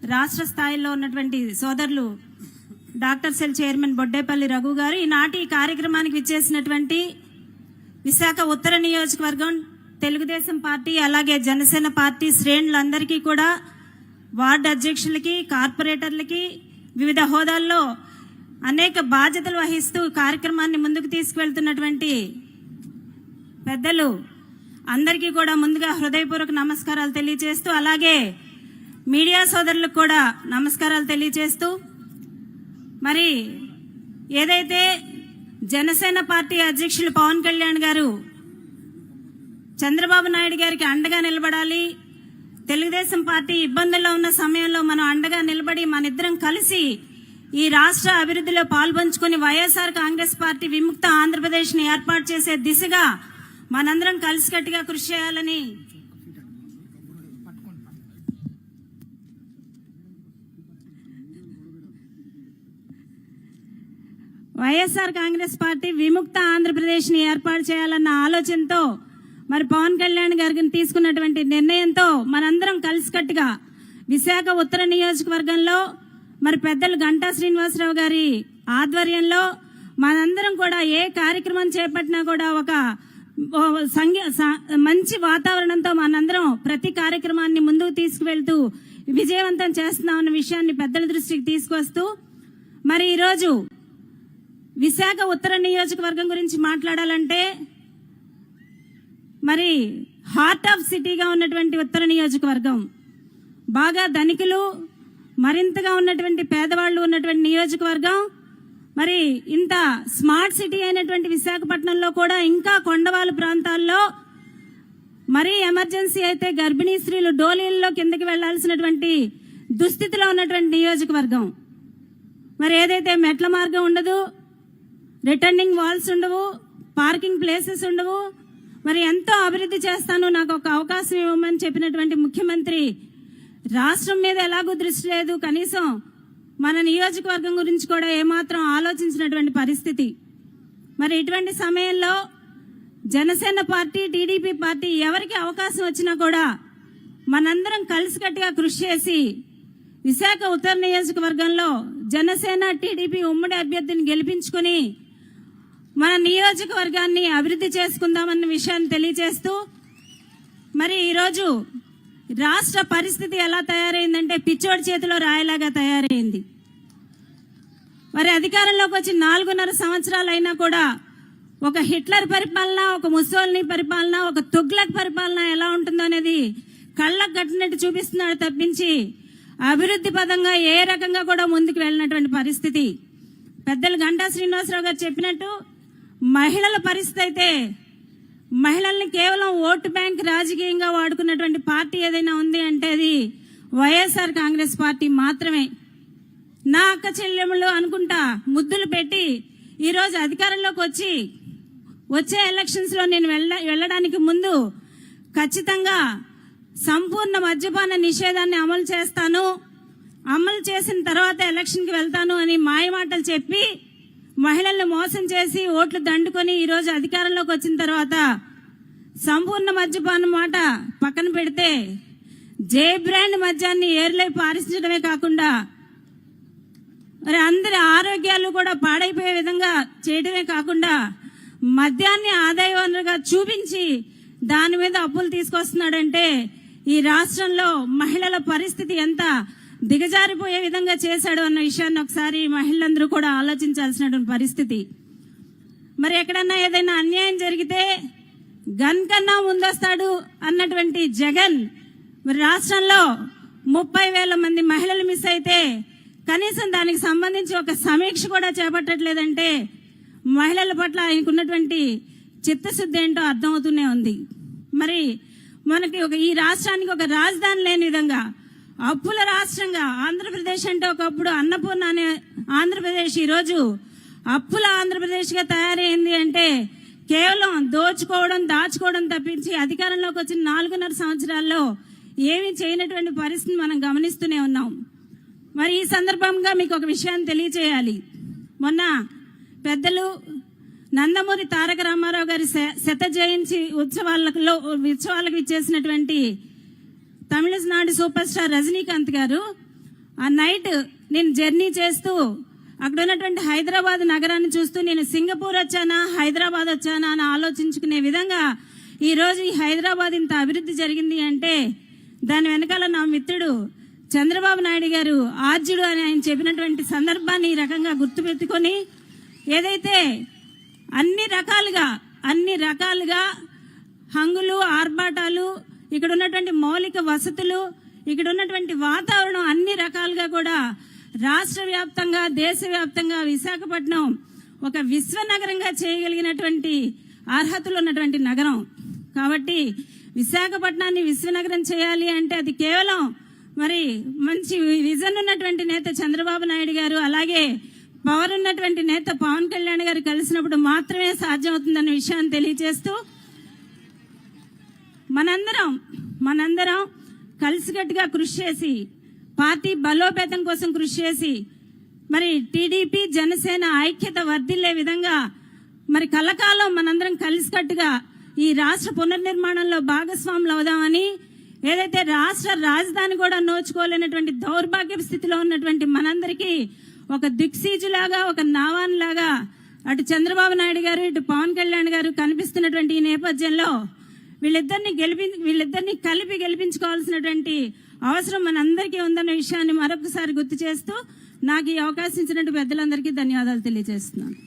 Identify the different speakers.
Speaker 1: రాష్ట్ర స్థాయిలో ఉన్నటువంటి సోదరులు doctor cell chairman Boddepalli Raghu గారు, ఈనాటి ఈ కార్యక్రమానికి విచ్చేసినటువంటి విశాఖ ఉత్తర నియోజకవర్గం తెలుగుదేశం పార్టీ అలాగే జనసేన పార్టీ శ్రేణులందరికీ కూడా, వార్డు అధ్యక్షులకి, కార్పొరేటర్లకి, వివిధ హోదాల్లో అనేక బాధ్యతలు వహిస్తూ కార్యక్రమాన్ని ముందుకు తీసుకువెళ్తున్నటువంటి పెద్దలు అందరికీ కూడా ముందుగా హృదయపూర్వక నమస్కారాలు తెలియజేస్తూ, అలాగే మీడియా సోదరులకు కూడా నమస్కారాలు తెలియజేస్తూ, మరి ఏదైతే జనసేన పార్టీ అధ్యక్షులు పవన్ కళ్యాణ్ గారు చంద్రబాబు నాయుడు గారికి అండగా నిలబడాలి, తెలుగుదేశం పార్టీ ఇబ్బందుల్లో ఉన్న సమయంలో మనం అండగా నిలబడి మనిద్దరం కలిసి ఈ రాష్ట్ర అభివృద్ధిలో పాల్పంచుకుని వైఎస్ఆర్ కాంగ్రెస్ పార్టీ విముక్త ఆంధ్రప్రదేశ్ ని ఏర్పాటు చేసే దిశగా మనందరం కలిసికట్టుగా కృషి చేయాలని వైఎస్ఆర్ కాంగ్రెస్ పార్టీ విముక్త ఆంధ్రప్రదేశ్ ని ఏర్పాటు చేయాలన్న ఆలోచనతో మరి పవన్ కళ్యాణ్ గారిని తీసుకున్నటువంటి నిర్ణయంతో మనందరం కలిసికట్టుగా విశాఖ ఉత్తర నియోజకవర్గంలో మరి పెద్దలు గంటా శ్రీనివాసరావు గారి ఆధ్వర్యంలో మనందరం కూడా ఏ కార్యక్రమం చేపట్టినా కూడా ఒక మంచి వాతావరణంతో మనందరం ప్రతి కార్యక్రమాన్ని ముందుకు తీసుకువెళ్తూ విజయవంతం చేస్తున్నామన్న విషయాన్ని పెద్దల దృష్టికి తీసుకొస్తూ, మరి ఈరోజు విశాఖ ఉత్తర నియోజకవర్గం గురించి మాట్లాడాలంటే మరి హార్ట్ ఆఫ్ సిటీగా ఉన్నటువంటి ఉత్తర నియోజకవర్గం, బాగా ధనికులు మరింతగా ఉన్నటువంటి పేదవాళ్లు ఉన్నటువంటి నియోజకవర్గం, మరి ఇంత స్మార్ట్ సిటీ అయినటువంటి విశాఖపట్నంలో కూడా ఇంకా కొండవాళ్ళ ప్రాంతాల్లో మరీ ఎమర్జెన్సీ అయితే గర్భిణీ స్త్రీలు డోలీల్లో కిందకి వెళ్లాల్సినటువంటి దుస్థితిలో ఉన్నటువంటి నియోజకవర్గం. మరి ఏదైతే మెట్ల మార్గం ఉండదు, రిటర్నింగ్ వాల్స్ ఉండవు, పార్కింగ్ ప్లేసెస్ ఉండవు, మరి ఎంతో అభివృద్ధి చేస్తాను, నాకు ఒక అవకాశం ఇవ్వమని చెప్పినటువంటి ముఖ్యమంత్రి రాష్ట్రం మీద ఎలాగూ దృష్టి లేదు, కనీసం మన నియోజకవర్గం గురించి కూడా ఏమాత్రం ఆలోచించినటువంటి పరిస్థితి. మరి ఇటువంటి సమయంలో జనసేన పార్టీ, టీడీపీ పార్టీ ఎవరికి అవకాశం వచ్చినా కూడా మనందరం కలిసికట్టుగా కృషి చేసి విశాఖ ఉత్తర నియోజకవర్గంలో జనసేన టీడీపీ ఉమ్మడి అభ్యర్థిని గెలిపించుకుని మన నియోజకవర్గాన్ని అభివృద్ధి చేసుకుందామన్న విషయాన్ని తెలియజేస్తూ, మరి ఈరోజు రాష్ట్ర పరిస్థితి ఎలా తయారైందంటే పిచ్చోడి చేతిలో రాయలాగా తయారైంది. మరి అధికారంలోకి వచ్చి 4.5 సంవత్సరాలు అయినా కూడా ఒక హిట్లర్ పరిపాలన, ఒక ముస్సోలినీ పరిపాలన, ఒక తుగ్లక్ పరిపాలన ఎలా ఉంటుందో అనేది కళ్ళకు కట్టినట్టు చూపిస్తున్నాడు తప్పించి అభివృద్ధి పదంగా ఏ రకంగా కూడా ముందుకు వెళ్ళినటువంటి పరిస్థితి. పెద్దలు గంటా శ్రీనివాసరావు గారు చెప్పినట్టు మహిళల పరిస్థితి అయితే, మహిళల్ని కేవలం ఓటు బ్యాంక్ రాజకీయంగా వాడుకున్నటువంటి పార్టీ ఏదైనా ఉంది అంటే అది వైఎస్ఆర్ కాంగ్రెస్ పార్టీ మాత్రమే. నా అక్క చెల్లెములు అనుకుంటా ముద్దులు పెట్టి ఈరోజు అధికారంలోకి వచ్చే ఎలక్షన్స్ లో నేను వెళ్ళడానికి ముందు ఖచ్చితంగా సంపూర్ణ మద్యపాన నిషేధాన్ని అమలు చేస్తాను, అమలు చేసిన తర్వాత ఎలక్షన్కి వెళ్తాను అని మాయమాటలు చెప్పి మహిళల్ని మోసం చేసి ఓట్లు దండుకొని ఈరోజు అధికారంలోకి వచ్చిన తర్వాత సంపూర్ణ మద్యపానం మాట పక్కన పెడితే జే బ్రాండ్ మద్యాన్ని ఏర్లై పారించడమే కాకుండా మరి అందరి ఆరోగ్యాలు కూడా పాడైపోయే విధంగా చేయడమే కాకుండా మద్యాన్ని ఆదాయ వనరుగా చూపించి దాని మీద అప్పులు తీసుకొస్తున్నాడంటే ఈ రాష్ట్రంలో మహిళల పరిస్థితి ఎంత దిగజారిపోయే విధంగా చేశాడు అన్న విషయాన్ని ఒకసారి మహిళలందరూ కూడా ఆలోచించాల్సినటువంటి పరిస్థితి. మరి ఎక్కడన్నా ఏదైనా అన్యాయం జరిగితే గన్ కన్నా ముందొస్తాడు అన్నటువంటి జగన్ మరి రాష్ట్రంలో 30,000 మంది మహిళలు మిస్ అయితే కనీసం దానికి సంబంధించి ఒక సమీక్ష కూడా చేపట్టట్లేదంటే మహిళల పట్ల ఆయనకున్నటువంటి చిత్తశుద్ధి ఏంటో అర్థమవుతూనే ఉంది. మరి మనకి ఈ రాష్ట్రానికి ఒక రాజధాని లేని విధంగా అప్పుల రాష్ట్రంగా ఆంధ్రప్రదేశ్ అంటే ఒకప్పుడు అన్నపూర్ణ అనే ఆంధ్రప్రదేశ్ ఈరోజు అప్పుల ఆంధ్రప్రదేశ్ గా తయారైంది అంటే కేవలం దోచుకోవడం, దాచుకోవడం తప్పించి అధికారంలోకి వచ్చిన 4.5 సంవత్సరాల్లో ఏమీ చేయనటువంటి పరిస్థితిని మనం గమనిస్తూనే ఉన్నాం. మరి ఈ సందర్భంగా మీకు ఒక విషయాన్ని తెలియజేయాలి. మొన్న పెద్దలు నందమూరి తారక రామారావు గారి శత జయంతి ఉత్సవాలకు ఇచ్చేసినటువంటి తమిళనాడు సూపర్ స్టార్ రజనీకాంత్ గారు ఆ నైట్ నేను జర్నీ చేస్తూ అక్కడ ఉన్నటువంటి హైదరాబాద్ నగరాన్ని చూస్తూ నేను సింగపూర్ వచ్చానా హైదరాబాద్ వచ్చానా అని ఆలోచించుకునే విధంగా ఈరోజు ఈ హైదరాబాద్ ఇంత అభివృద్ధి జరిగింది అంటే దాని వెనకాల నా మిత్రుడు చంద్రబాబు నాయుడు గారు ఆర్జుడు అని ఆయన చెప్పినటువంటి సందర్భాన్ని ఈ రకంగా గుర్తుపెట్టుకొని ఏదైతే అన్ని రకాలుగా హంగులు ఆర్భాటాలు ఇక్కడ ఉన్నటువంటి మౌలిక వసతులు ఇక్కడ ఉన్నటువంటి వాతావరణం అన్ని రకాలుగా కూడా రాష్ట్ర వ్యాప్తంగా దేశవ్యాప్తంగా విశాఖపట్నం ఒక విశ్వనగరంగా చేయగలిగినటువంటి అర్హతలు ఉన్నటువంటి నగరం. కాబట్టి విశాఖపట్నాన్ని విశ్వనగరం చేయాలి అంటే అది కేవలం మరి మంచి విజన్ ఉన్నటువంటి నేత చంద్రబాబు నాయుడు గారు అలాగే పవర్ ఉన్నటువంటి నేత పవన్ కళ్యాణ్ గారు కలిసినప్పుడు మాత్రమే సాధ్యమవుతుందన్న విషయాన్ని తెలియజేస్తూ మనందరం కలిసికట్టుగా కృషి చేసి పార్టీ బలోపేతం కోసం కృషి చేసి మరి టీడీపీ జనసేన ఐక్యత వర్ధిల్లే విధంగా మరి కలకాలం మనందరం కలిసికట్టుగా ఈ రాష్ట్ర పునర్నిర్మాణంలో భాగస్వాములు అవుదామని ఏదైతే రాష్ట్ర రాజధాని కూడా నోచుకోలేనటువంటి దౌర్భాగ్య స్థితిలో ఉన్నటువంటి మనందరికీ ఒక దిక్సీజులాగా ఒక నావాన్లాగా అటు చంద్రబాబు నాయుడు గారు ఇటు పవన్ కళ్యాణ్ గారు కనిపిస్తున్నటువంటి ఈ నేపథ్యంలో వీళ్ళిద్దరిని కలిపి గెలిపించుకోవాల్సినటువంటి అవసరం మనందరికీ ఉందన్న విషయాన్ని మరొకసారి గుర్తు చేస్తూ నాకు ఈ అవకాశం ఇచ్చినట్టు పెద్దలందరికీ ధన్యవాదాలు తెలియజేస్తున్నాను.